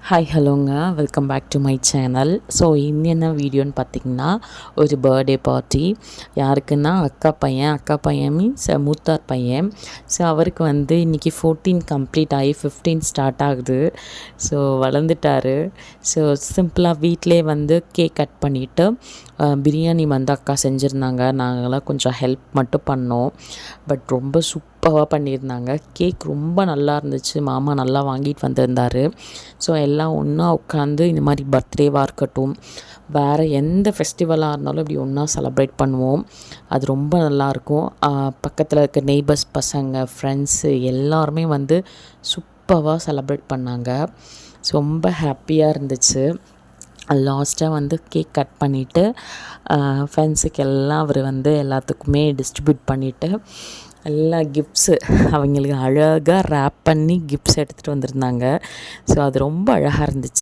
Hi ஹலோங்க, welcome back to my channel. So என்ன வீடியோன்னு பார்த்தீங்கன்னா, ஒரு பர்த்டே பார்ட்டி. யாருக்குன்னா அக்கா பையன் மீன்ஸ் மூத்தார் பையன். ஸோ அவருக்கு வந்து இன்றைக்கி 14 கம்ப்ளீட் ஆகி 15 ஸ்டார்ட் ஆகுது. ஸோ வளர்ந்துட்டார். ஸோ சிம்பிளாக வீட்டிலே வந்து கேக் கட் பண்ணிவிட்டு பிரியாணி வந்து அக்கா செஞ்சுருந்தாங்க. நாங்களாம் கொஞ்சம் ஹெல்ப் மட்டும் பண்ணோம். பட் ரொம்ப சூப்பராக பண்ணியிருந்தாங்க. கேக் ரொம்ப நல்லா இருந்துச்சு. மாமா நல்லா வாங்கிட்டு வந்திருந்தார். ஸோ எல்லாம் ஒன்றா உட்காந்து இந்த மாதிரி பர்த்டேவாக இருக்கட்டும், வேறு எந்த ஃபெஸ்டிவலாக இருந்தாலும் இப்படி ஒன்றா செலப்ரேட் பண்ணுவோம். அது ரொம்ப நல்லாயிருக்கும். பக்கத்தில் இருக்க நெய்பர்ஸ் பசங்க, ஃப்ரெண்ட்ஸு எல்லாருமே வந்து சூப்பராக செலப்ரேட் பண்ணாங்க. ரொம்ப ஹாப்பியாக இருந்துச்சு. லாஸ்ட்டாக வந்து கேக் கட் பண்ணிவிட்டு ஃப்ரெண்ட்ஸுக்கு எல்லாம் அவர் வந்து எல்லாத்துக்குமே டிஸ்ட்ரிபியூட் பண்ணிவிட்டு எல்லா கிஃப்ட்ஸு அவங்களுக்கு அழகாக ரேப் பண்ணி கிஃப்ட்ஸ் எடுத்துகிட்டு வந்திருந்தாங்க. ஸோ அது ரொம்ப அழகாக இருந்துச்சு.